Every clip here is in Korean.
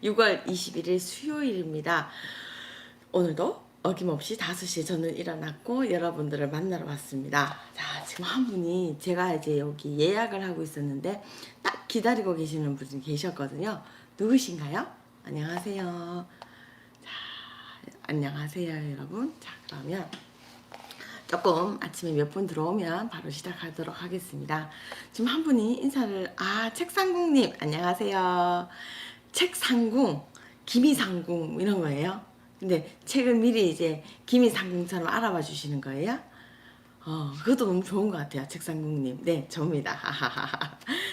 6월 21일 수요일입니다. 오늘도 어김없이 5시에 저는 일어났고 여러분들을 만나러 왔습니다. 자, 지금 한 분이 제가 이제 여기 예약을 하고 있었는데 딱 기다리고 계시는 분이 계셨거든요. 누구신가요? 안녕하세요. 자, 안녕하세요, 여러분. 자, 그러면 조금 아침에 몇 분 들어오면 바로 시작하도록 하겠습니다. 지금 한 분이 인사를, 책상궁님, 안녕하세요. 책상궁, 기미상궁 이런 거예요. 근데 책을 미리 이제 기미상궁처럼 알아봐 주시는 거예요. 그것도 너무 좋은 것 같아요. 책상궁님. 네, 저입니다.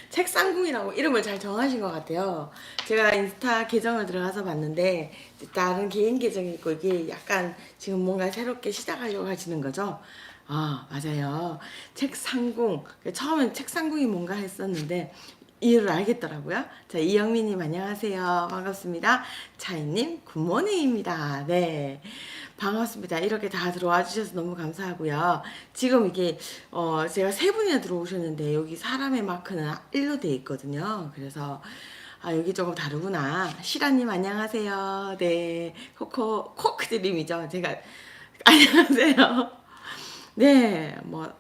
책상궁이라고 이름을 잘 정하신 것 같아요. 제가 인스타 계정을 들어가서 봤는데 다른 개인 계정이 있고 이게 약간 지금 뭔가 새롭게 시작하려고 하시는 거죠. 맞아요. 책상궁. 처음엔 책상궁이 뭔가 했었는데 이유를 알겠더라고요. 자, 이영미님 안녕하세요. 반갑습니다. 차이님 굿모닝입니다. 네, 반갑습니다. 이렇게 다 들어와 주셔서 너무 감사하고요. 지금 이게 제가 세 분이나 들어오셨는데 여기 사람의 마크는 1로 돼 있거든요. 그래서 여기 조금 다르구나. 시라님 안녕하세요. 네, 코크드림이죠. 제가 안녕하세요. 네, 뭐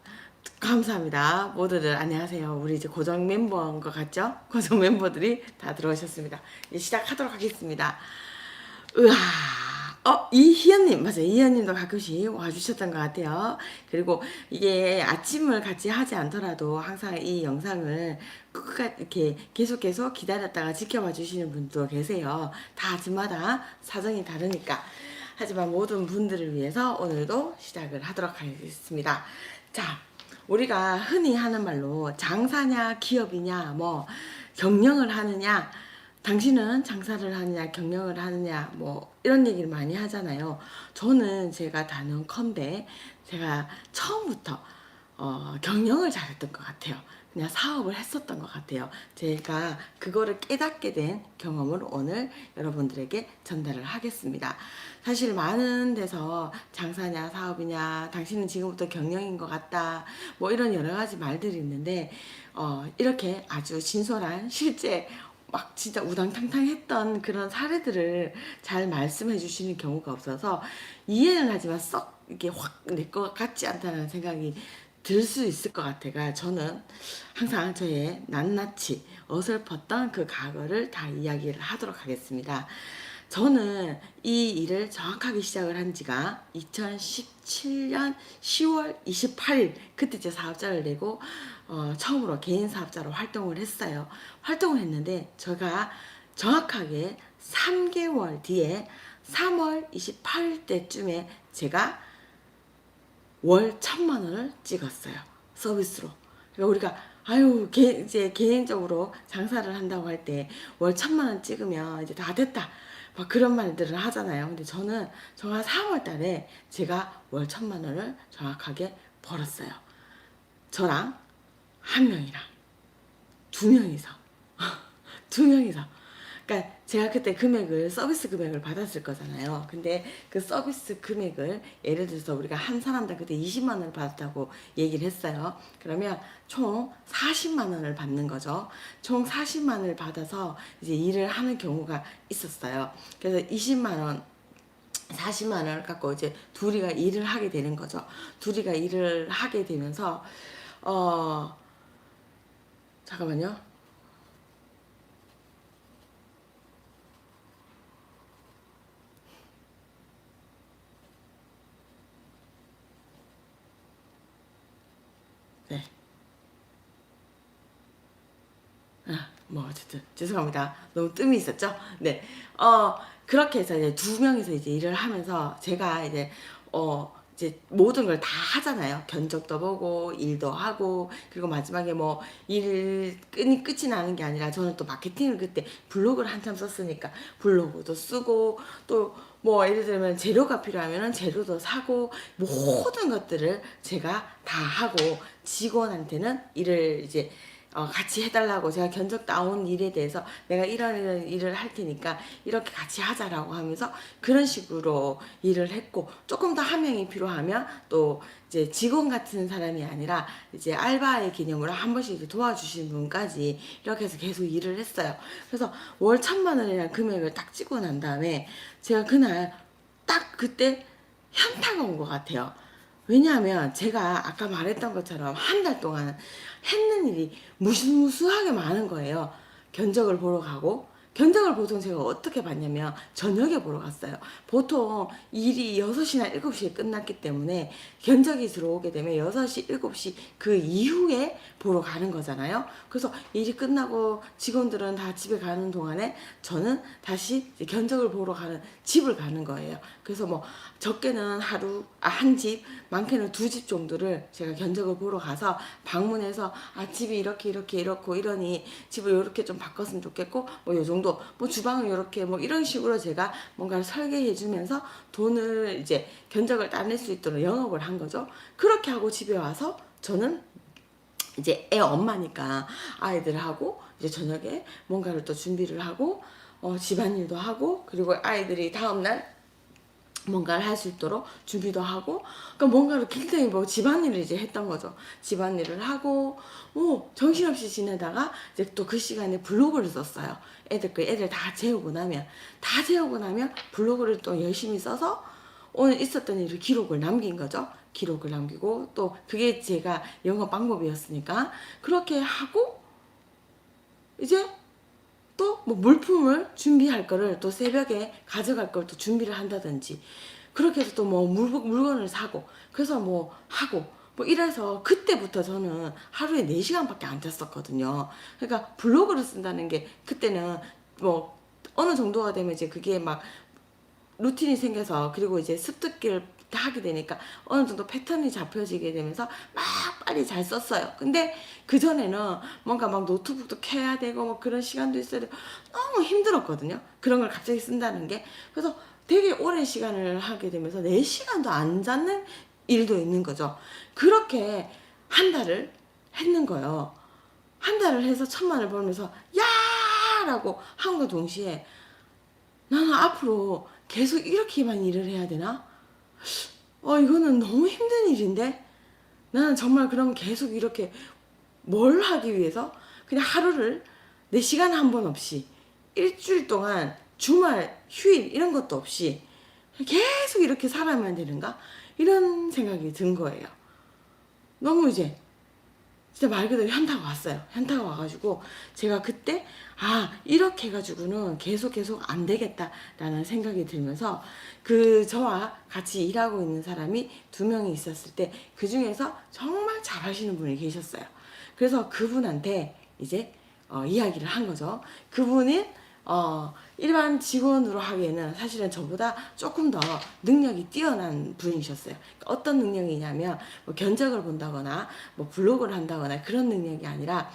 감사합니다. 모두들 안녕하세요. 우리 이제 고정 멤버인 것 같죠? 고정 멤버들이 다 들어오셨습니다. 이제 시작하도록 하겠습니다. 으아, 이희연님, 맞아요. 이희연님도 가끔씩 와주셨던 것 같아요. 그리고 이게 아침을 같이 하지 않더라도 항상 이 영상을 끝까지 이렇게 계속 기다렸다가 지켜봐 주시는 분도 계세요. 다 아침마다 사정이 다르니까. 하지만 모든 분들을 위해서 오늘도 시작을 하도록 하겠습니다. 자, 우리가 흔히 하는 말로 장사냐 기업이냐 뭐 경영을 하느냐, 당신은 장사를 하느냐 경영을 하느냐 뭐 이런 얘기를 많이 하잖아요. 저는 제가 단언컨대 제가 처음부터 경영을 잘했던 것 같아요. 그냥 사업을 했었던 것 같아요. 제가 그거를 깨닫게 된 경험을 오늘 여러분들에게 전달을 하겠습니다. 사실 많은 데서 장사냐 사업이냐 당신은 지금부터 경영인 것 같다 뭐 이런 여러 가지 말들이 있는데 이렇게 아주 진솔한 실제 막 진짜 우당탕탕 했던 그런 사례들을 잘 말씀해 주시는 경우가 없어서 이해는 하지만 썩 이게 확 내 것 같지 않다는 생각이 들 수 있을 것 같아가 저는 항상 저의 낱낱이 어설펐던 그 과거를 다 이야기를 하도록 하겠습니다. 저는 이 일을 정확하게 시작을 한 지가 2017년 10월 28일 그때 제 사업자를 내고 처음으로 개인 사업자로 활동을 했어요. 활동을 했는데 제가 정확하게 3개월 뒤에 3월 28일 때쯤에 제가 월 1,000만 원을 찍었어요. 서비스로. 그러니까 우리가 이제 개인적으로 장사를 한다고 할 때 월 1,000만 원 찍으면 이제 다 됐다. 막 그런 말들을 하잖아요. 근데 저는 정말 3월 달에 제가 월 1,000만 원을 정확하게 벌었어요. 저랑 한 명이랑 두 명이서 두 명이서. 그러니까 제가 그때 금액을 서비스 금액을 받았을 거잖아요. 근데 그 서비스 금액을 예를 들어서 우리가 한 사람당 그때 20만 원을 받았다고 얘기를 했어요. 그러면 총 40만 원을 받는 거죠. 총 40만 원을 받아서 이제 일을 하는 경우가 있었어요. 그래서 20만 원 40만 원을 갖고 이제 둘이가 일을 하게 되는 거죠. 둘이가 일을 하게 되면서 잠깐만요. 네. 뭐 어쨌든 죄송합니다. 너무 뜸이 있었죠? 네. 그렇게 해서 이제 두 명이서 이제 일을 하면서 제가 이제 모든 걸 다 하잖아요. 견적도 보고 일도 하고 그리고 마지막에 뭐 일 끝이 나는 게 아니라 저는 또 마케팅을 그때 블로그를 한참 썼으니까 블로그도 쓰고 또 뭐 예를 들면 재료가 필요하면은 재료도 사고 모든 것들을 제가 다 하고 직원한테는 일을 이제 같이 해달라고, 제가 견적 따온 일에 대해서 내가 이런 일을 할 테니까 이렇게 같이 하자라고 하면서 그런 식으로 일을 했고, 조금 더 함양이 필요하면 또 이제 직원 같은 사람이 아니라 이제 알바의 개념으로 한 번씩 이렇게 도와주신 분까지 이렇게 해서 계속 일을 했어요. 그래서 월 1,000만 원이라는 금액을 딱 찍고 난 다음에 제가 그날 딱 그때 현타가 온 것 같아요. 왜냐하면 제가 아까 말했던 것처럼 한 달 동안 했는 일이 무수무수하게 많은 거예요. 견적을 보러 가고, 견적을 보통 제가 어떻게 봤냐면 저녁에 보러 갔어요. 보통 일이 6시나 7시에 끝났기 때문에 견적이 들어오게 되면 6시, 7시 그 이후에 보러 가는 거잖아요. 그래서 일이 끝나고 직원들은 다 집에 가는 동안에 저는 다시 견적을 보러 가는 집을 가는 거예요. 그래서 뭐 적게는 하루 한 집, 많게는 2집 정도를 제가 견적을 보러 가서 방문해서 집이 이렇게 이렇고 이러니 집을 이렇게 좀 바꿨으면 좋겠고 뭐 요 정도, 뭐 주방을 이렇게 뭐 이런 식으로 제가 뭔가를 설계해 주면서 돈을 이제 견적을 따낼 수 있도록 영업을 한 거죠. 그렇게 하고 집에 와서 저는 이제 애 엄마니까 아이들하고 이제 저녁에 뭔가를 또 준비를 하고 집안일도 하고, 그리고 아이들이 다음날 뭔가를 할 수 있도록 준비도 하고, 그러니까 뭔가를 굉장히 뭐 집안일을 이제 했던 거죠. 집안일을 하고 정신없이 지내다가 이제 또 그 시간에 블로그를 썼어요. 애들 다 재우고 나면 블로그를 또 열심히 써서 오늘 있었던 일을 기록을 남긴 거죠. 기록을 남기고, 또 그게 제가 영업 방법이었으니까 그렇게 하고, 이제 또 뭐 물품을 준비할 거를 또 새벽에 가져갈 걸 또 준비를 한다든지, 그렇게 해서 또 뭐 물건을 사고, 그래서 뭐 하고 뭐 이래서 그때부터 저는 하루에 4시간밖에 안 잤었거든요. 그러니까 블로그를 쓴다는 게 그때는 뭐 어느 정도가 되면 이제 그게 막 루틴이 생겨서, 그리고 이제 습득기를 하게 되니까 어느 정도 패턴이 잡혀지게 되면서 막 빨리 잘 썼어요. 근데 그전에는 뭔가 막 노트북도 켜야 되고 뭐 그런 시간도 있어야 되고 너무 힘들었거든요. 그런 걸 갑자기 쓴다는 게. 그래서 되게 오랜 시간을 하게 되면서 4시간도 안 자는 일도 있는 거죠. 그렇게 한 달을 했는 거예요. 한 달을 해서 1,000만 원을 벌면서 야! 라고 한과 동시에 나는 앞으로 계속 이렇게만 일을 해야 되나? 이거는 너무 힘든 일인데? 나는 정말 그럼 계속 이렇게 뭘 하기 위해서 그냥 하루를 4시간 한 번 없이 일주일 동안 주말, 휴일 이런 것도 없이 계속 이렇게 살아야만 되는가? 이런 생각이 든 거예요. 너무 이제 진짜 말 그대로 현타가 왔어요. 현타가 와가지고 제가 그때 이렇게 해가지고는 계속 안 되겠다라는 생각이 들면서, 그 저와 같이 일하고 있는 사람이 2명이 있었을 때 그 중에서 정말 잘하시는 분이 계셨어요. 그래서 그분한테 이제 이야기를 한 거죠. 그분은 일반 직원으로 하기에는 사실은 저보다 조금 더 능력이 뛰어난 분이셨어요. 어떤 능력이냐면 뭐 견적을 본다거나 뭐 블로그를 한다거나 그런 능력이 아니라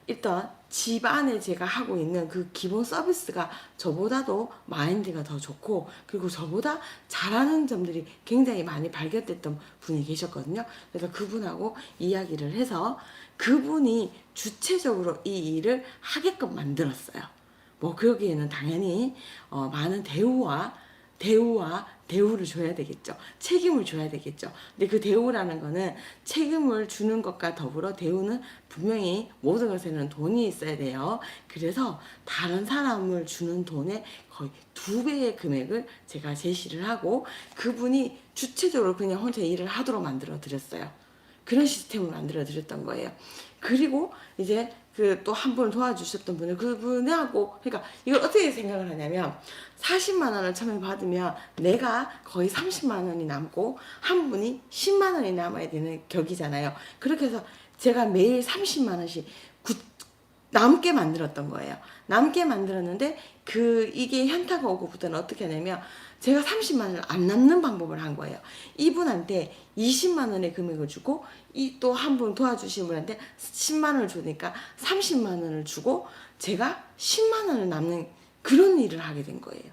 일단 집 안에 제가 하고 있는 그 기본 서비스가 저보다도 마인드가 더 좋고, 그리고 저보다 잘하는 점들이 굉장히 많이 발견됐던 분이 계셨거든요. 그래서 그분하고 이야기를 해서 그분이 주체적으로 이 일을 하게끔 만들었어요. 뭐 그러기에는 당연히 많은 대우를 줘야 되겠죠. 책임을 줘야 되겠죠. 근데 그 대우라는 거는 책임을 주는 것과 더불어 대우는 분명히 모든 것에는 돈이 있어야 돼요. 그래서 다른 사람을 주는 돈의 거의 2배의 금액을 제가 제시를 하고, 그분이 주체적으로 그냥 혼자 일을 하도록 만들어 드렸어요. 그런 시스템을 만들어 드렸던 거예요. 그리고 이제 그 또 한 분 도와주셨던 분을, 그분하고, 그러니까 이걸 어떻게 생각을 하냐면 40만 원을 처음에 받으면 내가 거의 30만 원이 남고 한 분이 10만 원이 남아야 되는 격이잖아요. 그렇게 해서 제가 매일 30만 원씩 남게 만들었던 거예요. 남게 만들었는데 이게 현타가 오고부터는 어떻게 하냐면 제가 30만 원을 안 남는 방법을 한 거예요. 이분한테 20만 원의 금액을 주고, 이 또 한 분 도와주신 분한테 10만 원을 주니까 30만 원을 주고 제가 10만 원을 남는 그런 일을 하게 된 거예요.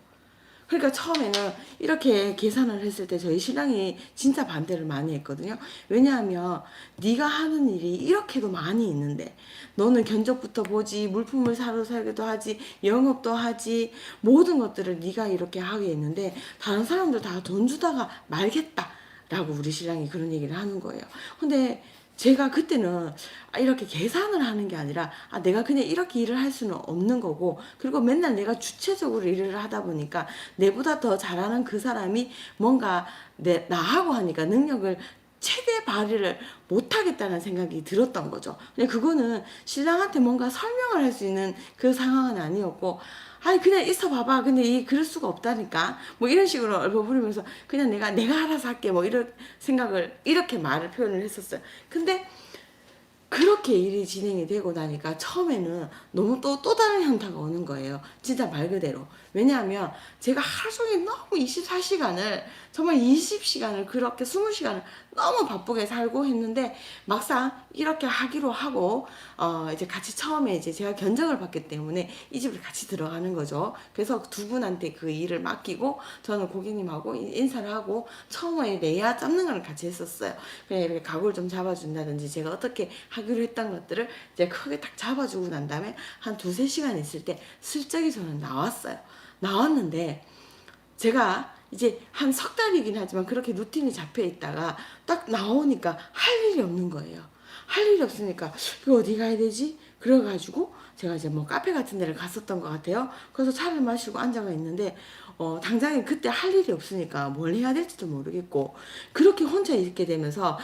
그러니까 처음에는 이렇게 계산을 했을 때 저희 신랑이 진짜 반대를 많이 했거든요. 왜냐하면 네가 하는 일이 이렇게도 많이 있는데 너는 견적부터 보지, 물품을 사러 사기도 하지, 영업도 하지, 모든 것들을 네가 이렇게 하게 했는데 다른 사람들 다 돈 주다가 말겠다 라고 우리 신랑이 그런 얘기를 하는 거예요. 근데 제가 그때는 이렇게 계산을 하는 게 아니라 내가 그냥 이렇게 일을 할 수는 없는 거고, 그리고 맨날 내가 주체적으로 일을 하다 보니까 내보다 더 잘하는 그 사람이 뭔가 나하고 하니까 능력을 최대 발휘를 못하겠다는 생각이 들었던 거죠. 근데 그거는 신랑한테 뭔가 설명을 할 수 있는 그 상황은 아니었고, 아니 그냥 있어 봐봐. 근데 이 그럴 수가 없다니까. 뭐 이런 식으로 얼버무리면서 그냥 내가 알아서 할게. 뭐 이런 생각을 이렇게 말을 표현을 했었어요. 근데 그렇게 일이 진행이 되고 나니까 처음에는 너무 또 다른 현타가 오는 거예요. 진짜 말 그대로. 왜냐하면 제가 하루 종일 너무 24시간을, 정말 20시간을 그렇게 20시간을 너무 바쁘게 살고 했는데 막상 이렇게 하기로 하고 이제 같이 처음에 이제 제가 견적을 받기 때문에 이 집을 같이 들어가는 거죠. 그래서 두 분한테 그 일을 맡기고 저는 고객님하고 인사를 하고 처음에 내야 잡는 걸 같이 했었어요. 그냥 이렇게 가구를 좀 잡아준다든지 제가 어떻게 하기로 했던 것들을 이제 크게 딱 잡아주고 난 다음에 한 두세 시간 있을 때 슬쩍이 저는 나왔어요. 나왔는데 제가 이제 한 석 달이긴 하지만 그렇게 루틴이 잡혀 있다가 딱 나오니까 할 일이 없는 거예요. 할 일이 없으니까 이거 어디 가야 되지? 그래가지고 제가 이제 뭐 카페 같은 데를 갔었던 것 같아요. 그래서 차를 마시고 앉아가 있는데 당장에 그때 할 일이 없으니까 뭘 해야 될지도 모르겠고 그렇게 혼자 있게 되면서 막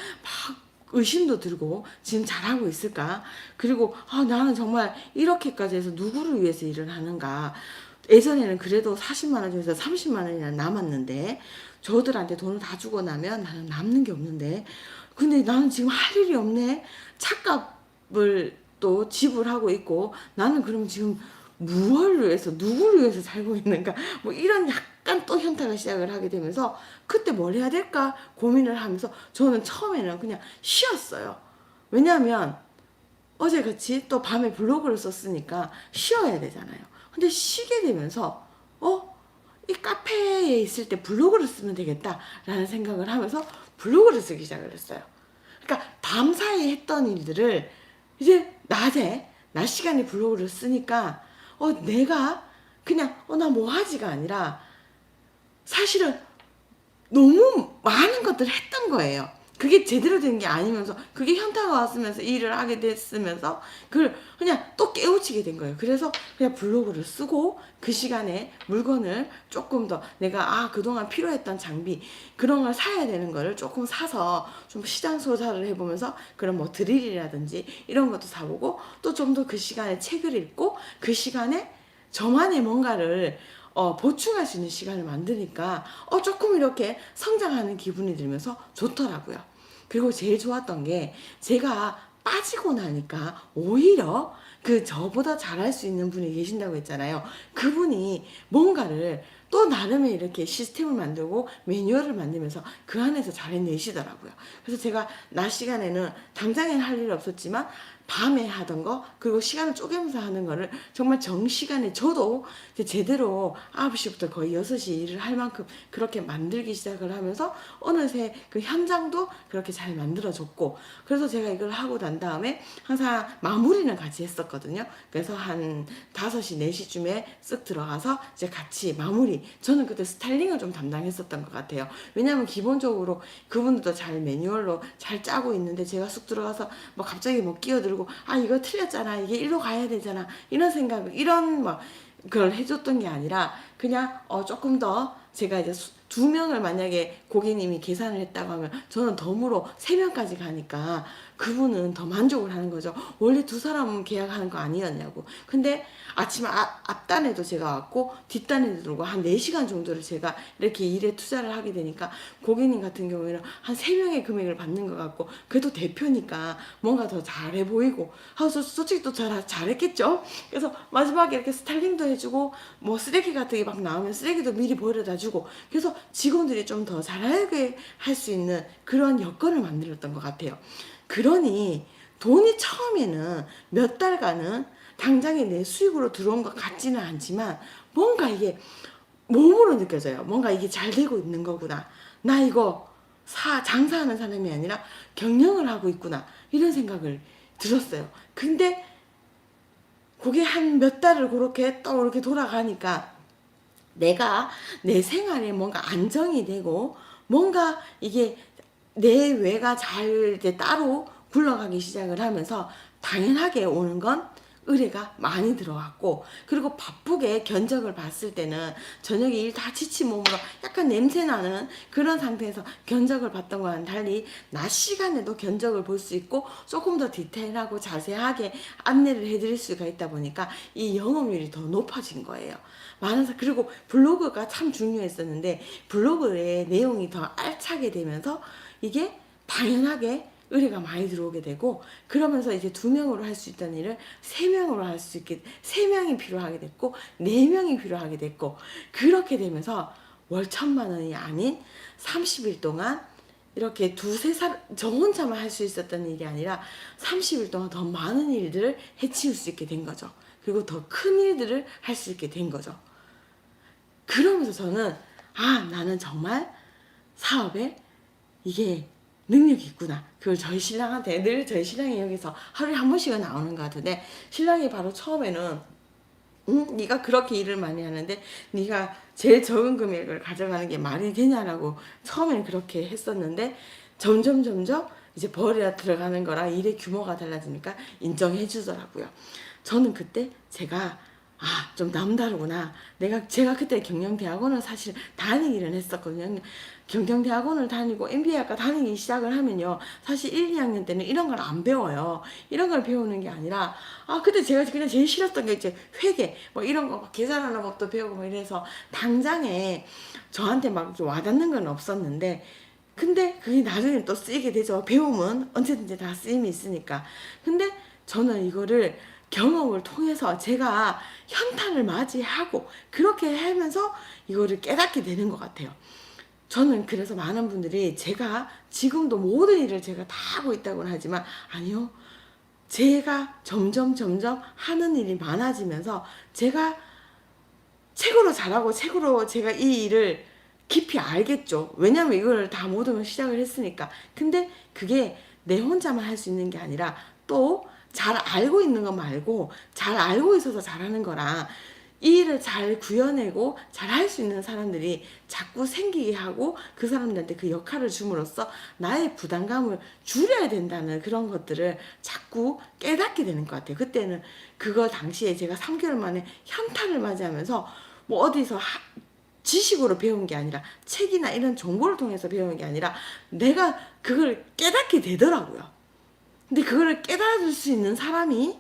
의심도 들고 지금 잘하고 있을까? 그리고 나는 정말 이렇게까지 해서 누구를 위해서 일을 하는가? 예전에는 그래도 40만 원 중에서 30만 원이나 남았는데 저들한테 돈을 다 주고 나면 나는 남는 게 없는데 근데 나는 지금 할 일이 없네. 차값을 또 지불하고 있고 나는 그럼 지금 무엇을 위해서 누구를 위해서 살고 있는가 뭐 이런 약간 또 현타가 시작을 하게 되면서 그때 뭘 해야 될까 고민을 하면서 저는 처음에는 그냥 쉬었어요. 왜냐하면 어제같이 또 밤에 블로그를 썼으니까 쉬어야 되잖아요. 근데 쉬게 되면서 이 카페에 있을 때 블로그를 쓰면 되겠다라는 생각을 하면서 블로그를 쓰기 시작을 했어요. 그러니까 밤사이에 했던 일들을 이제 낮 시간에 블로그를 쓰니까 내가 그냥 나 뭐 하지가 아니라 사실은 너무 많은 것들을 했던 거예요. 그게 제대로 된 게 아니면서 그게 현타가 왔으면서 일을 하게 됐으면서 그걸 그냥 또 깨우치게 된 거예요. 그래서 그냥 블로그를 쓰고 그 시간에 물건을 조금 더 내가 그동안 필요했던 장비 그런 걸 사야 되는 거를 조금 사서 좀 시장 조사를 해보면서 그런 뭐 드릴이라든지 이런 것도 사보고 또 좀 더 그 시간에 책을 읽고 그 시간에 저만의 뭔가를 보충할 수 있는 시간을 만드니까 조금 이렇게 성장하는 기분이 들면서 좋더라고요. 그리고 제일 좋았던 게 제가 빠지고 나니까 오히려 그 저보다 잘할 수 있는 분이 계신다고 했잖아요. 그분이 뭔가를 또 나름의 이렇게 시스템을 만들고 매뉴얼을 만들면서 그 안에서 잘 해내시더라고요. 그래서 제가 낮 시간에는 당장엔 할 일 없었지만 밤에 하던 거 그리고 시간을 쪼개면서 하는 거를 정말 정시간에 저도 이제 제대로 9시부터 거의 6시 일을 할 만큼 그렇게 만들기 시작을 하면서 어느새 그 현장도 그렇게 잘 만들어졌고 그래서 제가 이걸 하고 난 다음에 항상 마무리는 같이 했었거든요. 그래서 한 5시, 4시쯤에 쓱 들어가서 이제 같이 마무리 저는 그때 스타일링을 좀 담당했었던 것 같아요. 왜냐하면 기본적으로 그분들도 잘 매뉴얼로 잘 짜고 있는데 제가 쑥 들어가서 뭐 갑자기 뭐 끼어들고 이거 틀렸잖아 이게 일로 가야 되잖아 이런 생각 이런 뭐 그걸 해줬던 게 아니라 그냥 조금 더 제가 이제 2명을 만약에 고객님이 계산을 했다고 하면 저는 덤으로 3명까지 가니까 그분은 더 만족을 하는 거죠. 원래 2사람 계약하는 거 아니었냐고. 근데 아침 앞단에도 제가 왔고 뒷단에도 들고 한 4시간 정도를 제가 이렇게 일에 투자를 하게 되니까 고객님 같은 경우에는 한 3명의 금액을 받는 것 같고 그래도 대표니까 뭔가 더 잘해 보이고 솔직히 또 잘했겠죠. 그래서 마지막에 이렇게 스타일링도 해주고 뭐 쓰레기 같은 게 막 나오면 쓰레기도 미리 버려다 주고 그래서 직원들이 좀 더 잘하게 할 수 있는 그런 여건을 만들었던 것 같아요. 그러니 돈이 처음에는 몇 달간은 당장에 내 수입으로 들어온 것 같지는 않지만 뭔가 이게 몸으로 느껴져요. 뭔가 이게 잘 되고 있는 거구나. 나 이거 장사하는 사람이 아니라 경영을 하고 있구나. 이런 생각을 들었어요. 근데 그게 한 몇 달을 그렇게 또 이렇게 돌아가니까 내가 내 생활에 뭔가 안정이 되고 뭔가 이게 내 외가 잘 이제 따로 굴러가기 시작을 하면서 당연하게 오는 건 의뢰가 많이 들어왔고, 그리고 바쁘게 견적을 봤을 때는 저녁에 일 다 지친 몸으로 약간 냄새나는 그런 상태에서 견적을 봤던 거와는 달리 낮 시간에도 견적을 볼 수 있고 조금 더 디테일하고 자세하게 안내를 해드릴 수가 있다 보니까 이 영업률이 더 높아진 거예요. 그리고 블로그가 참 중요했었는데 블로그의 내용이 더 알차게 되면서 이게 당연하게 의뢰가 많이 들어오게 되고, 그러면서 이제 2명으로 할 수 있던 일을 3명으로 할 수 있게 3명이 필요하게 됐고 4명이 필요하게 됐고, 그렇게 되면서 월 1,000만 원이 아닌 30일 동안 이렇게 저 혼자만 할 수 있었던 일이 아니라 30일 동안 더 많은 일들을 해치울 수 있게 된 거죠. 그리고 더 큰 일들을 할 수 있게 된 거죠. 그러면서 저는 나는 정말 사업에 이게 능력이 있구나. 그걸 저희 신랑한테, 늘 저희 신랑이 여기서 하루에 한 번씩은 나오는 것 같은데, 신랑이 바로 처음에는 네가 그렇게 일을 많이 하는데 네가 제일 적은 금액을 가져가는 게 말이 되냐라고 처음에는 그렇게 했었는데, 점점 이제 벌이라 들어가는 거라 일의 규모가 달라지니까 인정해 주더라고요. 저는 그때 제가 좀 남다르구나. 제가 그때 경영대학원을 사실 다니기는 했었거든요. 경영대학원을 다니고 MBA학과 다니기 시작을 하면요, 사실 1, 2학년 때는 이런 걸 안 배워요. 이런 걸 배우는 게 아니라 그때 제가 그냥 제일 싫었던 게 이제 회계 뭐 이런 거 계산하는 법도 배우고 뭐 이래서 당장에 저한테 막 와닿는 건 없었는데, 근데 그게 나중에 또 쓰이게 되죠. 배움은 언제든지 다 쓰임이 있으니까. 근데 저는 이거를 경험을 통해서 제가 현탄을 맞이하고 그렇게 하면서 이거를 깨닫게 되는 것 같아요. 저는 그래서 많은 분들이 제가 지금도 모든 일을 제가 다 하고 있다고는 하지만 아니요. 제가 점점 하는 일이 많아지면서 제가 책으로 잘하고 책으로 제가 이 일을 깊이 알겠죠. 왜냐면 이걸 다 모든 걸 시작을 했으니까. 근데 그게 내 혼자만 할 수 있는 게 아니라 또 잘 알고 있는 거 말고 잘 알고 있어서 잘하는 거랑 이 일을 잘 구현내고 잘 할 수 있는 사람들이 자꾸 생기게 하고 그 사람들한테 그 역할을 줌으로써 나의 부담감을 줄여야 된다는 그런 것들을 자꾸 깨닫게 되는 것 같아요. 그때는 그거 당시에 제가 3개월 만에 현타를 맞이하면서 뭐 어디서 지식으로 배운 게 아니라 책이나 이런 정보를 통해서 배운 게 아니라 내가 그걸 깨닫게 되더라고요. 근데 그거를 깨달을 수 있는 사람이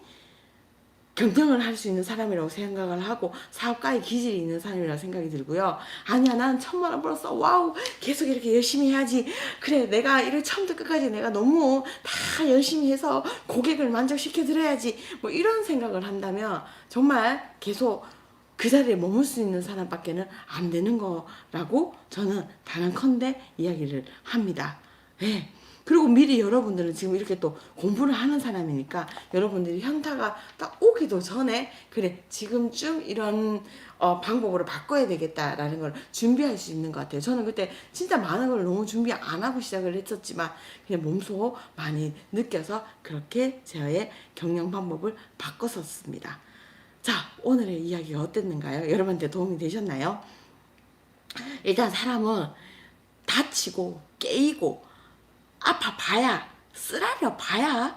경영을 할 수 있는 사람이라고 생각을 하고 사업가의 기질이 있는 사람이라고 생각이 들고요. 아니야, 난 1,000만 원 벌었어. 와우, 계속 이렇게 열심히 해야지. 그래, 내가 이를 처음부터 끝까지 내가 너무 다 열심히 해서 고객을 만족시켜 드려야지. 뭐 이런 생각을 한다면 정말 계속 그 자리에 머물 수 있는 사람밖에는 안 되는 거라고 저는 단언컨대 이야기를 합니다. 네. 그리고 미리 여러분들은 지금 이렇게 또 공부를 하는 사람이니까 여러분들이 현타가 딱 오기도 전에 그래 지금쯤 이런 방법으로 바꿔야 되겠다라는 걸 준비할 수 있는 것 같아요. 저는 그때 진짜 많은 걸 너무 준비 안 하고 시작을 했었지만 그냥 몸소 많이 느껴서 그렇게 저의 경영 방법을 바꿨었습니다. 자, 오늘의 이야기가 어땠는가요? 여러분한테 도움이 되셨나요? 일단 사람은 다치고 깨이고 아파봐야 쓰라려 봐야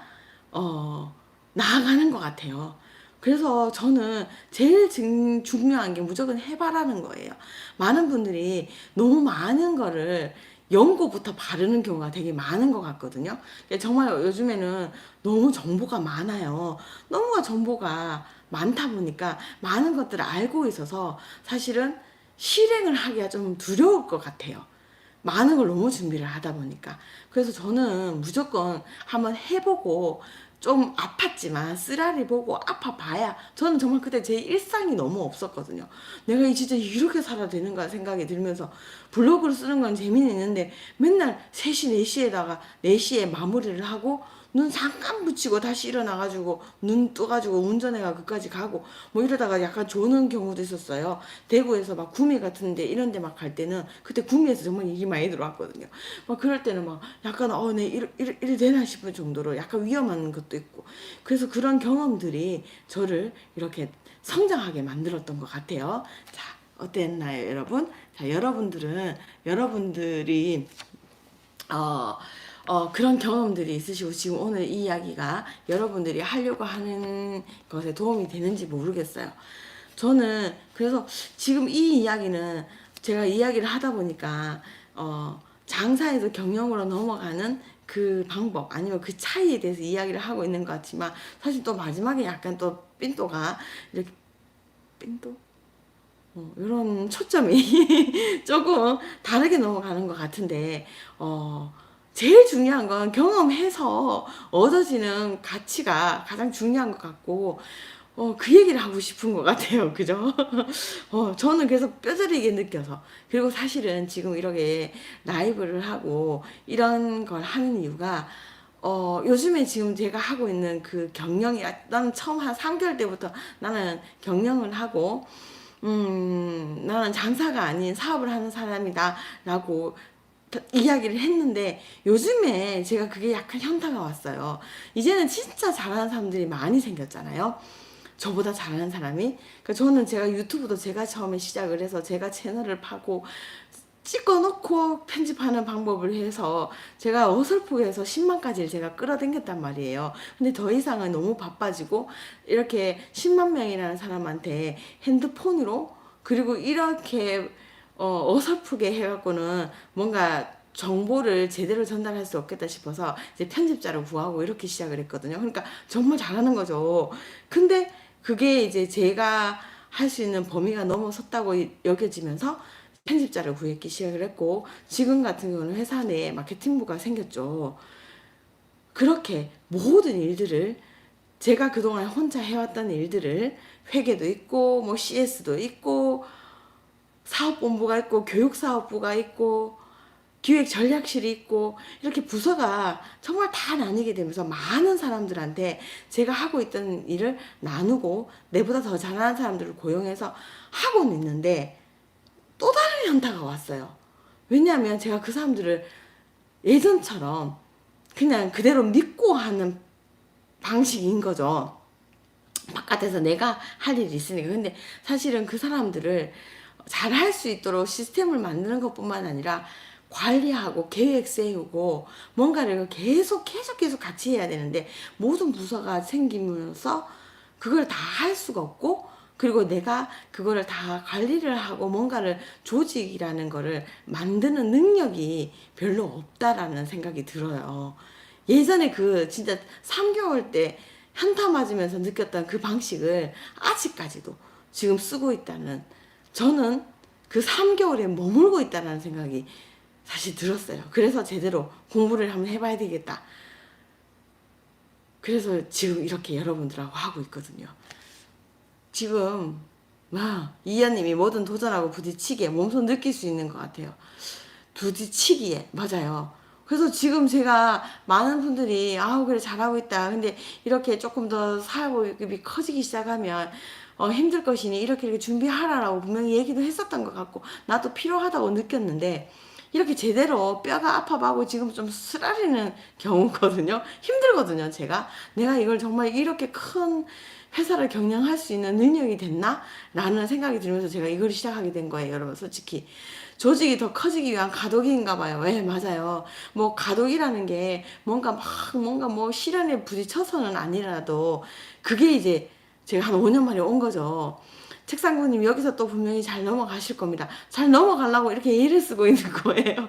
나아가는 것 같아요. 그래서 저는 제일 중요한 게 무조건 해봐라는 거예요. 많은 분들이 너무 많은 거를 연고부터 바르는 경우가 되게 많은 것 같거든요. 정말 요즘에는 너무 정보가 많아요. 너무가 정보가 많다 보니까 많은 것들을 알고 있어서 사실은 실행을 하기가 좀 두려울 것 같아요. 많은 걸 너무 준비를 하다 보니까. 그래서 저는 무조건 한번 해보고 좀 아팠지만 쓰라리 보고 아파봐야 저는 정말 그때 제 일상이 너무 없었거든요. 내가 진짜 이렇게 살아야 되는가 생각이 들면서 블로그를 쓰는 건 재미는 있는데 맨날 3시, 4시에다가 4시에 마무리를 하고 눈 잠깐 붙이고 다시 일어나가지고 눈 떠가지고 운전해가 그까지 가고 뭐 이러다가 약간 조는 경우도 있었어요. 대구에서 막 구미 같은데 이런 데 막 갈 때는 그때 구미에서 정말 일이 많이 들어왔거든요. 막 그럴 때는 막 약간 내 일 되나 싶을 정도로 약간 위험한 것도 있고 그래서 그런 경험들이 저를 이렇게 성장하게 만들었던 것 같아요. 자, 어땠나요, 여러분? 자, 여러분들이 그런 경험들이 있으시고 지금 오늘 이 이야기가 여러분들이 하려고 하는 것에 도움이 되는지 모르겠어요. 저는 그래서 지금 이 이야기는 제가 이야기를 하다 보니까 장사에서 경영으로 넘어가는 그 방법 아니면 그 차이에 대해서 이야기를 하고 있는 것 같지만 사실 또 마지막에 약간 또 삔또가 이렇게 삔또? 이런 초점이 조금 다르게 넘어가는 것 같은데, 제일 중요한 건 경험해서 얻어지는 가치가 가장 중요한 것 같고, 그 얘기를 하고 싶은 것 같아요. 그죠? 저는 그래서 뼈저리게 느껴서. 그리고 사실은 지금 이렇게 라이브를 하고 이런 걸 하는 이유가, 요즘에 지금 제가 하고 있는 그 경영이, 나는 처음 한 3개월 때부터 나는 경영을 하고, 나는 장사가 아닌 사업을 하는 사람이다 라고 이야기를 했는데 요즘에 제가 그게 약간 현타가 왔어요. 이제는 진짜 잘하는 사람들이 많이 생겼잖아요. 저보다 잘하는 사람이. 그러니까 저는 제가 유튜브도 제가 처음에 시작을 해서 제가 채널을 파고 찍어놓고 편집하는 방법을 해서 제가 어설프게 해서 10만까지를 제가 끌어당겼단 말이에요. 근데 더 이상은 너무 바빠지고 이렇게 10만 명이라는 사람한테 핸드폰으로 그리고 이렇게 어설프게 해갖고는 뭔가 정보를 제대로 전달할 수 없겠다 싶어서 이제 편집자를 구하고 이렇게 시작을 했거든요. 그러니까 정말 잘하는 거죠. 근데 그게 이제 제가 할 수 있는 범위가 넘어섰다고 여겨지면서 편집자를 구했기 시작을 했고 지금 같은 경우는 회사 내에 마케팅부가 생겼죠. 그렇게 모든 일들을 제가 그동안 혼자 해왔던 일들을 회계도 있고 뭐 CS도 있고 사업본부가 있고 교육사업부가 있고 기획전략실이 있고 이렇게 부서가 정말 다 나뉘게 되면서 많은 사람들한테 제가 하고 있던 일을 나누고 내보다 더 잘하는 사람들을 고용해서 하고는 있는데 또 다른 현타가 왔어요. 왜냐하면 제가 그 사람들을 예전처럼 그냥 그대로 믿고 하는 방식인 거죠. 바깥에서 내가 할 일이 있으니까. 근데 사실은 그 사람들을 잘 할 수 있도록 시스템을 만드는 것뿐만 아니라 관리하고 계획 세우고 뭔가를 계속 같이 해야 되는데 모든 부서가 생기면서 그걸 다 할 수가 없고 그리고 내가 그거를 다 관리를 하고 뭔가를 조직이라는 거를 만드는 능력이 별로 없다라는 생각이 들어요. 예전에 그 진짜 3개월 때 현타 맞으면서 느꼈던 그 방식을 아직까지도 지금 쓰고 있다는 저는 그 3개월에 머물고 있다는 생각이 사실 들었어요. 그래서 제대로 공부를 한번 해봐야 되겠다. 그래서 지금 이렇게 여러분들하고 하고 있거든요. 지금 이하님이 뭐든 도전하고 부딪히기에 몸소 느낄 수 있는 것 같아요. 부딪히기에 맞아요. 그래서 지금 제가 많은 분들이 그래 잘하고 있다. 근데 이렇게 조금 더 사업이 커지기 시작하면 힘들 것이니 이렇게 준비하라라고 분명히 얘기도 했었던 것 같고 나도 필요하다고 느꼈는데 이렇게 제대로 뼈가 아파하고 지금 좀 쓰라리는 경우거든요. 힘들거든요, 제가. 내가 이걸 정말 이렇게 큰 회사를 경영할 수 있는 능력이 됐나? 라는 생각이 들면서 제가 이걸 시작하게 된 거예요, 여러분. 솔직히. 조직이 더 커지기 위한 가독인가 봐요. 네, 맞아요. 뭐 가독이라는 게 뭔가 뭐 시련에 부딪혀서는 아니라도 그게 이제 제가 한 5년 만에 온 거죠. 책상부님 여기서 또 분명히 잘 넘어가실 겁니다. 잘 넘어가려고 이렇게 예를 쓰고 있는 거예요.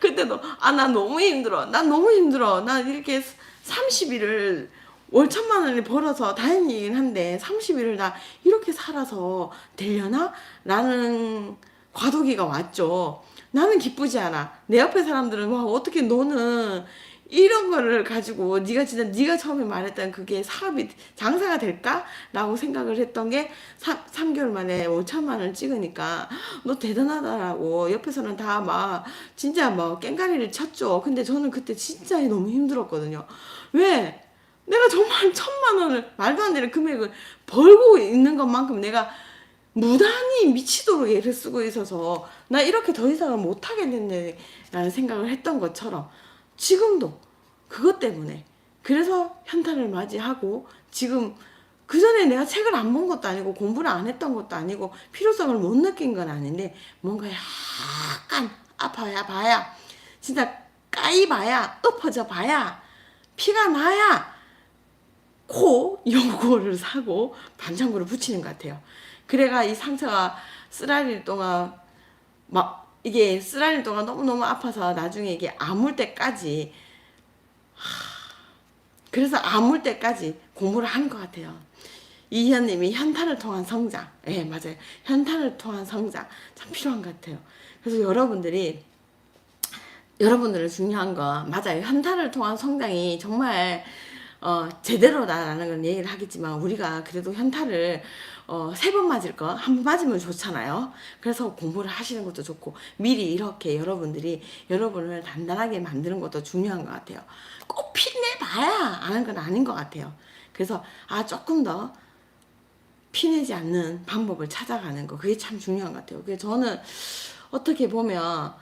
그때도 나 너무 힘들어. 난 너무 힘들어. 난 이렇게 30일을 월 1,000만 원을 벌어서 다행이긴 한데 30일을 나 이렇게 살아서 되려나? 라는 과도기가 왔죠. 나는 기쁘지 않아. 내 옆에 사람들은 어떻게 너는 이런 거를 가지고 네가 진짜 네가 처음에 말했던 그게 사업이 장사가 될까라고 생각을 했던 게 3개월 만에 5천만 원을 찍으니까 너 대단하다라고 옆에서는 다 막 진짜 막 깽가리를 쳤죠. 근데 저는 그때 진짜 너무 힘들었거든요. 왜? 내가 정말 1,000만 원을 말도 안 되는 금액을 벌고 있는 것만큼 내가 무단히 미치도록 애를 쓰고 있어서 나 이렇게 더 이상은 못하겠는데라는 생각을 했던 것처럼 지금도 그것 때문에 그래서 현타를 맞이하고 지금 그 전에 내가 책을 안 본 것도 아니고 공부를 안 했던 것도 아니고 필요성을 못 느낀 건 아닌데 뭔가 약간 아파야 봐야 진짜 까이봐야 엎어져 봐야 피가 나야 코 요거를 사고 반창고를 붙이는 것 같아요. 그래가 이 상처가 쓰라릴 동안 막 이게 쓰라릴 동안 너무너무 아파서 나중에 이게 아물 때까지 그래서 아물 때까지 공부를 하는 것 같아요. 이희연님이 현타를 통한 성장, 예 맞아요. 현타를 통한 성장 참 필요한 것 같아요. 그래서 여러분들은 중요한 거 맞아요. 현타를 통한 성장이 정말 제대로다라는 건 얘기를 하겠지만 우리가 그래도 현타를 3번 맞을 거 한 번 맞으면 좋잖아요. 그래서 공부를 하시는 것도 좋고 미리 이렇게 여러분들이 여러분을 단단하게 만드는 것도 중요한 것 같아요. 꼭 피내봐야 아는 건 아닌 것 같아요. 그래서 조금 더 피내지 않는 방법을 찾아가는 거 그게 참 중요한 것 같아요. 그래서 저는 어떻게 보면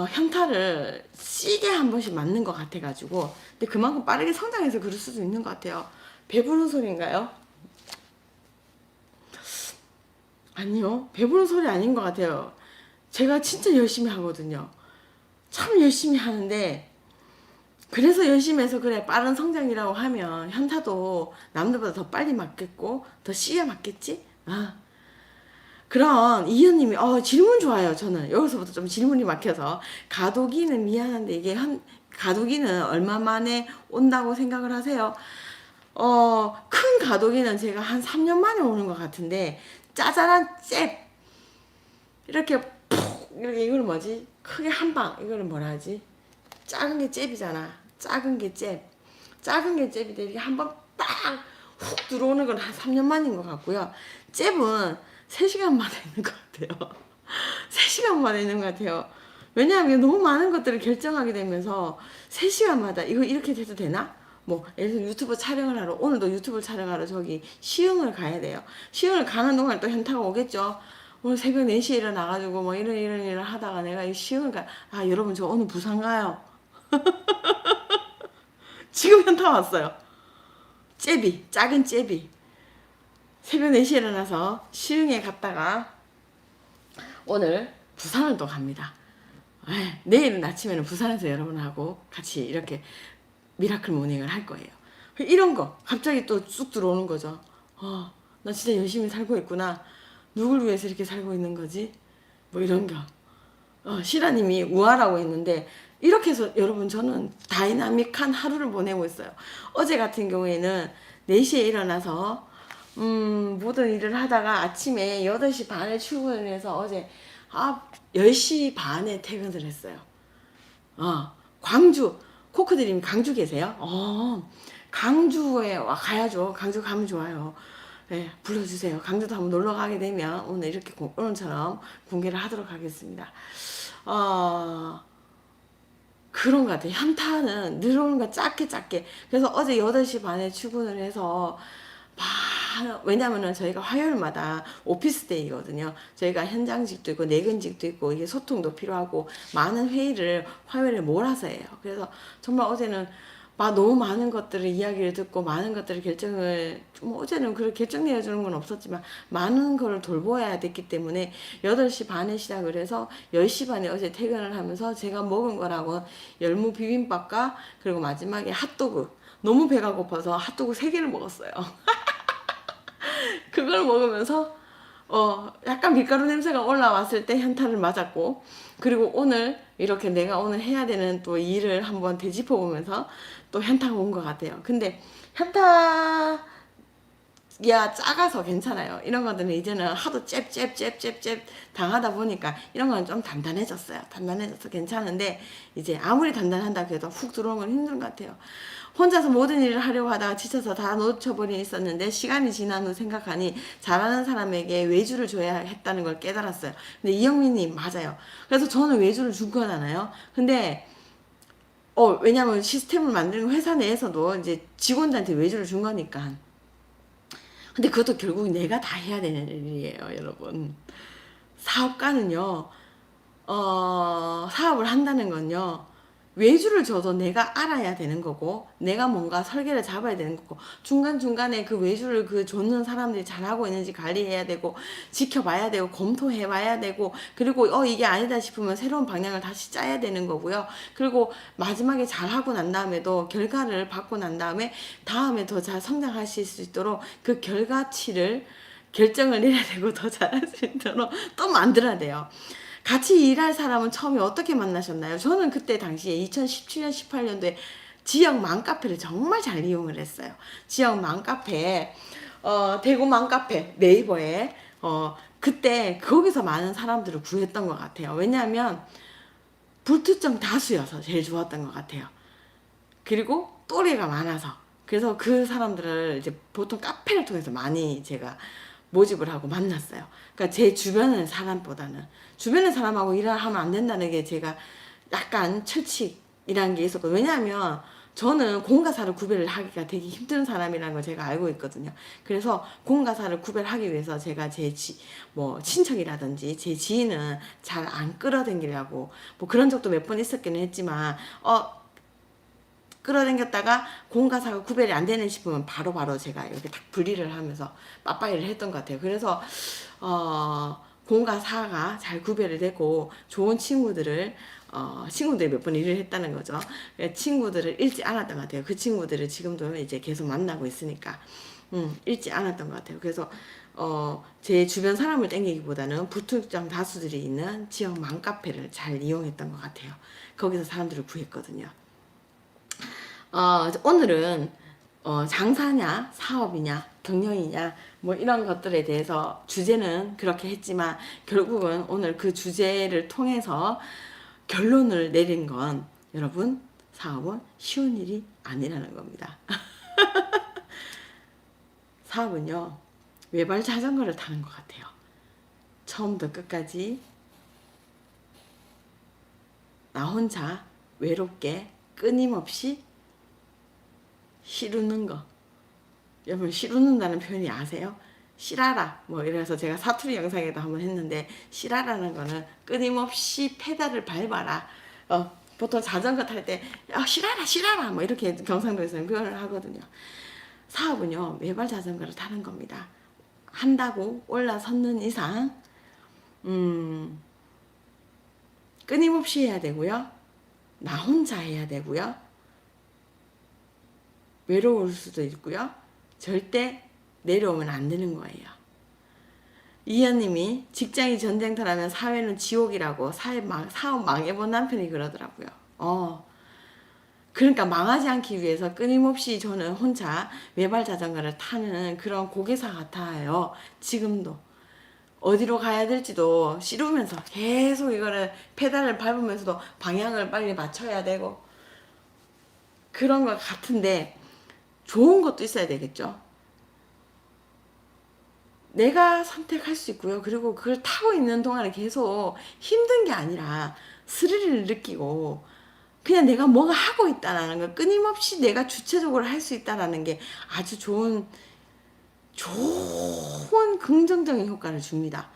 현타를 시게 한 번씩 맞는 것 같아가지고 근데 그만큼 빠르게 성장해서 그럴 수도 있는 것 같아요. 배부른 소리인가요? 아니요. 배부른 소리 아닌 것 같아요. 제가 진짜 열심히 하거든요. 참 열심히 하는데 그래서 열심히 해서 그래 빠른 성장이라고 하면 현타도 남들보다 더 빨리 맞겠고 더 씨에 맞겠지? 그런 이현님이 질문 좋아요. 저는 여기서부터 좀 질문이 막혀서 가도기는 미안한데 이게 가도기는 얼마 만에 온다고 생각을 하세요? 큰 가도기는 제가 한 3년 만에 오는 것 같은데 짜잘한 잽 이렇게 푹 이렇게 이걸 뭐지? 크게 한 방 이거를 뭐라 하지? 작은 게 잽이잖아. 작은 게 잽. 작은 게 잽인데 이렇게 한 번 딱 훅 들어오는 건 한 3년 만인 것 같고요. 잽은 3시간 만에 있는 것 같아요. 3시간 만에 있는 것 같아요. 왜냐하면 너무 많은 것들을 결정하게 되면서 3시간마다 이거 이렇게 돼도 되나? 뭐 예를 들어 유튜브 촬영을 하러 오늘도 유튜브 촬영하러 저기 시흥을 가야 돼요. 시흥을 가는 동안 또 현타가 오겠죠. 오늘 새벽 4시에 일어나가지고 뭐 이런 일을 하다가 내가 이 시흥을 여러분 저 오늘 부산 가요. 지금 현타 왔어요. 작은 잽이 새벽 4시에 일어나서 시흥에 갔다가 오늘 부산을 또 갑니다. 내일 아침에는 부산에서 여러분하고 같이 이렇게 미라클 모닝을 할 거예요. 이런 거 갑자기 또 쑥 들어오는 거죠. 나 진짜 열심히 살고 있구나. 누굴 위해서 이렇게 살고 있는 거지? 뭐 이런 거. 시라님이 우아라고 했는데 이렇게 해서 여러분 저는 다이나믹한 하루를 보내고 있어요. 어제 같은 경우에는 4시에 일어나서 모든 일을 하다가 아침에 8시 반에 출근을 해서 어제 10시 반에 퇴근을 했어요. 광주 코크드림 강주 계세요? 강주에 가야죠. 강주 가면 좋아요. 네, 불러주세요. 강주도 한번 놀러 가게 되면 오늘 이렇게 오늘처럼 공개를 하도록 하겠습니다. 그런 것 같아요. 현타는 늘어오는 거 작게. 그래서 어제 8시 반에 출근을 해서 왜냐면은 저희가 화요일마다 오피스데이거든요. 저희가 현장직도 있고 내근직도 있고 이게 소통도 필요하고 많은 회의를 화요일에 몰아서 해요. 그래서 정말 어제는 너무 많은 것들을 이야기를 듣고 많은 것들을 결정을 어제는 그렇게 결정 내려주는 건 없었지만 많은 걸 돌보아야 됐기 때문에 8시 반에 시작을 해서 10시 반에 어제 퇴근을 하면서 제가 먹은 거라고 열무 비빔밥과 그리고 마지막에 핫도그 너무 배가 고파서 핫도그 3개를 먹었어요. 그걸 먹으면서 약간 밀가루 냄새가 올라왔을 때 현타를 맞았고 그리고 오늘 이렇게 내가 오늘 해야 되는 또 일을 한번 되짚어 보면서 또 현타가 온 것 같아요. 근데 현타 야 작아서 괜찮아요. 이런 것들은 이제는 하도 잽 당하다 보니까 이런 건 좀 단단해졌어요. 단단해져서 괜찮은데 이제 아무리 단단한다 해도 훅 들어오는 건 힘든 것 같아요. 혼자서 모든 일을 하려고 하다가 지쳐서 다 놓쳐버린 있었는데 시간이 지난 후 생각하니 잘하는 사람에게 외주를 줘야 했다는 걸 깨달았어요. 근데 이영민님 맞아요. 그래서 저는 외주를 준 거잖아요. 근데 왜냐면 시스템을 만드는 회사 내에서도 이제 직원들한테 외주를 준 거니까. 근데 그것도 결국 내가 다 해야 되는 일이에요, 여러분. 사업가는요, 사업을 한다는 건요, 외주를 줘도 내가 알아야 되는 거고, 내가 뭔가 설계를 잡아야 되는 거고, 중간중간에 그 외주를 줬는 사람들이 잘하고 있는지 관리해야 되고, 지켜봐야 되고, 검토해 봐야 되고, 그리고 이게 아니다 싶으면 새로운 방향을 다시 짜야 되는 거고요. 그리고 마지막에 잘하고 난 다음에도 결과를 받고 난 다음에 더 잘 성장하실 수 있도록 그 결과치를 결정을 내려야 되고 더 잘할 수 있도록 또 만들어야 돼요. 같이 일할 사람은 처음에 어떻게 만나셨나요? 저는 그때 당시에 2017년, 18년도에 지역 맘카페를 정말 잘 이용을 했어요. 지역 맘카페에, 대구 맘카페, 네이버에, 그때 거기서 많은 사람들을 구했던 것 같아요. 왜냐하면 불특정 다수여서 제일 좋았던 것 같아요. 그리고 또래가 많아서. 그래서 그 사람들을 이제 보통 카페를 통해서 많이 제가 모집을 하고 만났어요. 그러니까 제 주변의 사람보다는 주변의 사람하고 일을 하면 안 된다는 게 제가 약간 철칙이라는 게 있었고, 왜냐하면 저는 공과사를 구별을 하기가 되게 힘든 사람이라는 걸 제가 알고 있거든요. 그래서 공과사를 구별하기 위해서 제가 뭐 친척이라든지 제 지인은 잘 안 끌어당기려고 뭐 그런 적도 몇 번 있었기는 했지만 끌어당겼다가 공과사가 구별이 안 되네 싶으면 바로바로 제가 이렇게 딱 분리를 하면서 빠빠이를 했던 것 같아요. 그래서 공과 사가 잘 구별이 되고 좋은 친구들을 친구들이 몇 번 일을 했다는 거죠. 친구들을 잃지 않았던 것 같아요. 그 친구들을 지금도 이제 계속 만나고 있으니까 잃지 않았던 것 같아요. 그래서 제 주변 사람을 땡기기보다는 불특정 다수들이 있는 지역 맘카페를 잘 이용했던 것 같아요. 거기서 사람들을 구했거든요. 오늘은 장사냐 사업이냐 경영이냐 뭐 이런 것들에 대해서 주제는 그렇게 했지만 결국은 오늘 그 주제를 통해서 결론을 내린 건 여러분, 사업은 쉬운 일이 아니라는 겁니다. 사업은요, 외발 자전거를 타는 것 같아요. 처음부터 끝까지 나 혼자 외롭게 끊임없이 시루는 거. 여러분, 시루는다는 표현이 아세요? 시라라 뭐 이래서 제가 사투리 영상에도 한번 했는데, 시라라는 거는 끊임없이 페달을 밟아라. 보통 자전거 탈 때 시라라 뭐 이렇게 경상도에서는 표현을 하거든요. 사업은요, 외발 자전거를 타는 겁니다. 한다고 올라섰는 이상 끊임없이 해야 되고요, 나 혼자 해야 되고요, 외로울 수도 있고요, 절대 내려오면 안 되는 거예요. 이현님이 직장이 전쟁터라면 사회는 지옥이라고 사업 망해본 남편이 그러더라고요. 그러니까 망하지 않기 위해서 끊임없이 저는 혼자 외발 자전거를 타는 그런 고개사 같아요. 지금도 어디로 가야 될지도 씨르면서 계속 이거를 페달을 밟으면서도 방향을 빨리 맞춰야 되고 그런 것 같은데, 좋은 것도 있어야 되겠죠. 내가 선택할 수 있고요. 그리고 그걸 타고 있는 동안에 계속 힘든 게 아니라 스릴을 느끼고 그냥 내가 뭐가 하고 있다라는 걸 끊임없이 내가 주체적으로 할 수 있다라는 게 아주 좋은 긍정적인 효과를 줍니다.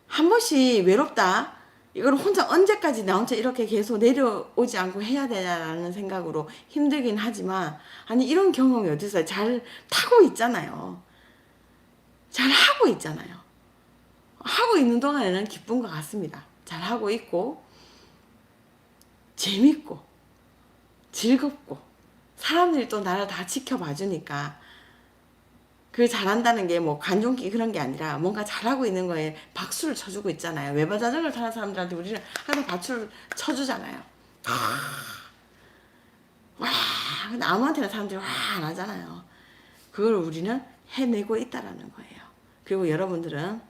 한 번씩 외롭다, 이걸 혼자 언제까지 나 혼자 이렇게 계속 내려오지 않고 해야 되냐라는 생각으로 힘들긴 하지만, 아니 이런 경험이 어디서, 잘 타고 있잖아요. 잘 하고 있잖아요. 하고 있는 동안에는 기쁜 것 같습니다. 잘 하고 있고 재밌고 즐겁고 사람들이 또 나를 다 지켜봐 주니까, 그 잘한다는 게 뭐 관종기 그런 게 아니라 뭔가 잘하고 있는 거에 박수를 쳐주고 있잖아요. 외발 자전거를 타는 사람들한테 우리는 항상 박수를 쳐주잖아요. 와, 근데 아무한테나 사람들이 와 안 하잖아요. 그걸 우리는 해내고 있다라는 거예요. 그리고 여러분들은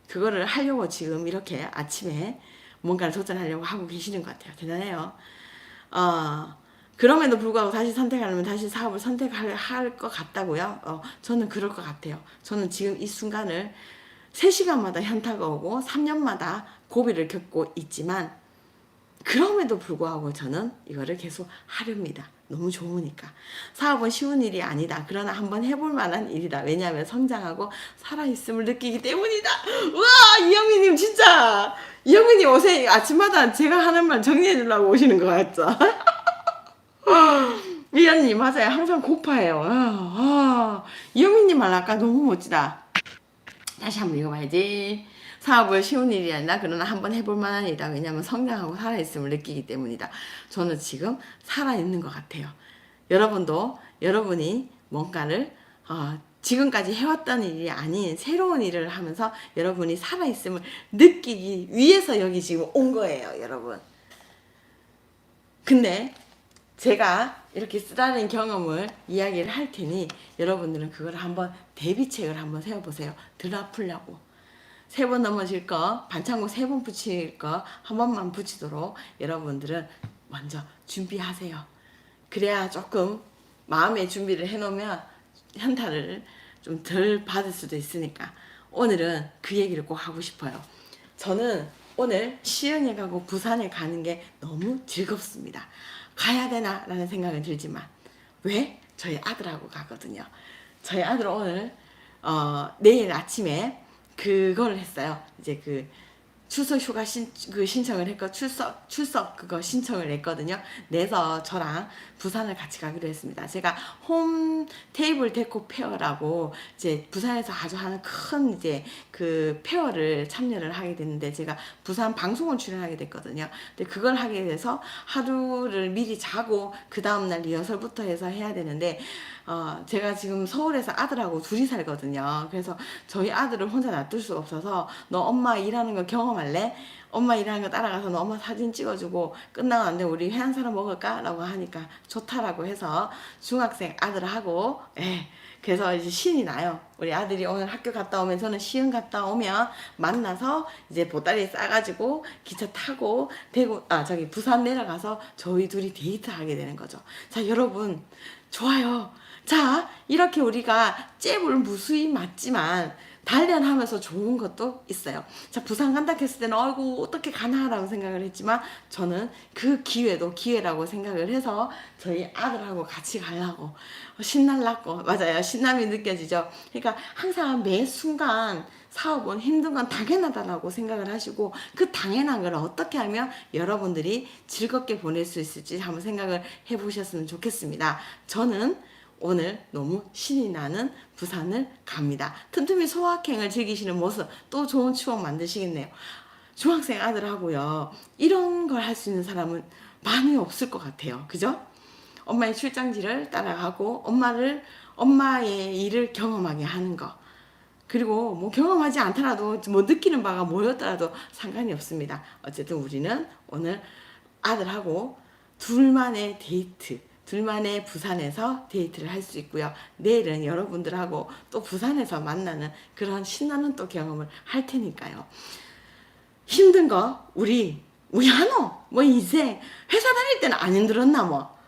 그거를 하려고 지금 이렇게 아침에 뭔가를 도전하려고 하고 계시는 것 같아요. 대단해요. 그럼에도 불구하고 다시 선택하려면 다시 사업을 선택할 것 같다고요? 저는 그럴 것 같아요. 저는 지금 이 순간을 3시간마다 현타가 오고 3년마다 고비를 겪고 있지만 그럼에도 불구하고 저는 이거를 계속 하렵니다. 너무 좋으니까. 사업은 쉬운 일이 아니다. 그러나 한번 해볼 만한 일이다. 왜냐하면 성장하고 살아있음을 느끼기 때문이다. 우와, 이영미님 진짜. 이영미님 오세요. 아침마다 제가 하는 말 정리해 주려고 오시는 것 같죠? 이현님 맞아요. 항상 고파해요. 이영미님 말 아까 너무 멋지다. 다시 한번 읽어봐야지. 사업을 쉬운 일이 아니라 그러나 한번 해볼 만한 일이다. 왜냐하면 성장하고 살아있음을 느끼기 때문이다. 저는 지금 살아있는 것 같아요. 여러분도 여러분이 뭔가를 지금까지 해왔던 일이 아닌 새로운 일을 하면서 여러분이 살아있음을 느끼기 위해서 여기 지금 온 거예요. 여러분. 근데 제가 이렇게 쓰라린 경험을 이야기를 할 테니 여러분들은 그걸 한번 대비책을 한번 세워보세요. 덜 아프려고. 3번 넘어질 거, 반창고 3번 붙일 거 한 번만 붙이도록 여러분들은 먼저 준비하세요. 그래야 조금 마음의 준비를 해놓으면 현타를 좀 덜 받을 수도 있으니까 오늘은 그 얘기를 꼭 하고 싶어요. 저는 오늘 시흥에 가고 부산에 가는 게 너무 즐겁습니다. 가야 되나 라는 생각은 들지만 왜? 저희 아들하고 가거든요. 저희 아들 오늘 내일 아침에 그걸 했어요. 이제 그 출석 휴가 신청을 했고 출석 그거 신청을 했거든요. 내서 저랑 부산을 같이 가기로 했습니다. 제가 홈 테이블 데코 페어라고 이제 부산에서 아주 하는 큰 이제 그 페어를 참여를 하게 됐는데 제가 부산 방송을 출연하게 됐거든요. 근데 그걸 하게 돼서 하루를 미리 자고 그 다음날 리허설부터 해서 해야 되는데 제가 지금 서울에서 아들하고 둘이 살거든요. 그래서 저희 아들을 혼자 놔둘 수가 없어서 너 엄마 일하는 거 경험할래? 엄마 일하는 거 따라가서 너 엄마 사진 찍어주고 끝나고 안 돼 우리 해안사람 먹을까? 라고 하니까 좋다라고 해서 중학생 아들하고 그래서 이제 신이 나요. 우리 아들이 오늘 학교 갔다 오면 저는 시흥 갔다 오면 만나서 이제 보따리 싸가지고 기차 타고 저기 부산 내려가서 저희 둘이 데이트하게 되는 거죠. 자 여러분 좋아요. 자 이렇게 우리가 잽을 무수히 맞지만 단련하면서 좋은 것도 있어요. 자 부산 간다 했을 때는 아이고 어떻게 가나라고 생각을 했지만 저는 그 기회도 기회라고 생각을 해서 저희 아들하고 같이 가려고 신날라고 맞아요. 신남이 느껴지죠. 그러니까 항상 매 순간 사업은 힘든 건 당연하다라고 생각을 하시고 그 당연한 걸 어떻게 하면 여러분들이 즐겁게 보낼 수 있을지 한번 생각을 해보셨으면 좋겠습니다. 저는 오늘 너무 신이 나는 부산을 갑니다. 틈틈이 소확행을 즐기시는 모습 또 좋은 추억 만드시겠네요. 중학생 아들하고요. 이런 걸 할 수 있는 사람은 많이 없을 것 같아요. 그죠? 엄마의 출장지를 따라가고 엄마의 일을 경험하게 하는 거. 그리고 뭐 경험하지 않더라도 뭐 느끼는 바가 뭐였더라도 상관이 없습니다. 어쨌든 우리는 오늘 아들하고 둘만의 데이트 둘만의 부산에서 데이트를 할 수 있고요. 내일은 여러분들하고 또 부산에서 만나는 그런 신나는 또 경험을 할 테니까요. 힘든 거 우리 하노 뭐 인생 회사 다닐 때는 안 힘들었나 뭐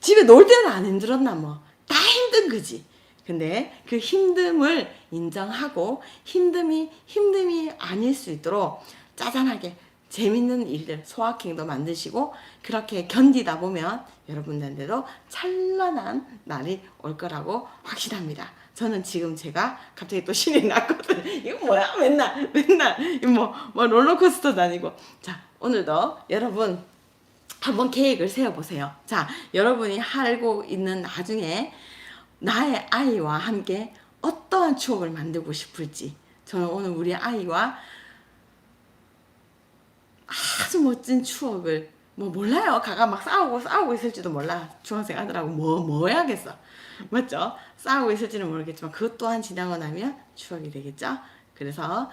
집에 놀 때는 안 힘들었나 뭐 다 힘든 거지. 근데 그 힘듦을 인정하고 힘듦이 아닐 수 있도록 짜잔하게 재밌는 일들 소확행도 만드시고 그렇게 견디다 보면 여러분들한테도 찬란한 날이 올 거라고 확신합니다. 저는 지금 제가 갑자기 또 신이 났거든. 이거 뭐야 맨날 뭐 롤러코스터 다니고. 자 오늘도 여러분 한번 계획을 세워보세요. 자 여러분이 알고 있는 나중에 나의 아이와 함께 어떠한 추억을 만들고 싶을지 저는 오늘 우리 아이와 아주 멋진 추억을 뭐 몰라요. 가가 막 싸우고 있을지도 몰라. 중학생 아들하고 뭐 해야겠어. 맞죠? 싸우고 있을지는 모르겠지만 그것 또한 지나고 나면 추억이 되겠죠? 그래서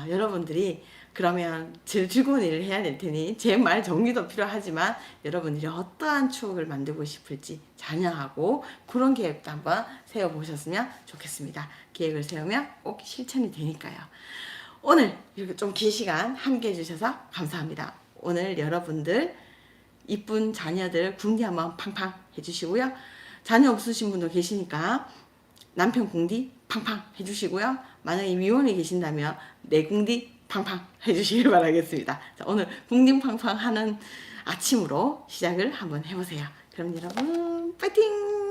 여러분들이 그러면 제일 즐거운 일을 해야 될 테니 제 말 정리도 필요하지만 여러분들이 어떠한 추억을 만들고 싶을지 자녀하고 그런 계획도 한번 세워보셨으면 좋겠습니다. 계획을 세우면 꼭 실천이 되니까요. 오늘 이렇게 좀 긴 시간 함께 해주셔서 감사합니다. 오늘 여러분들 이쁜 자녀들 궁디 한번 팡팡 해주시고요. 자녀 없으신 분도 계시니까 남편 궁디 팡팡 해주시고요. 만약에 미혼에 계신다면 내 궁디 팡팡 해주시길 바라겠습니다. 자, 오늘 궁디 팡팡 하는 아침으로 시작을 한번 해보세요. 그럼 여러분 파이팅!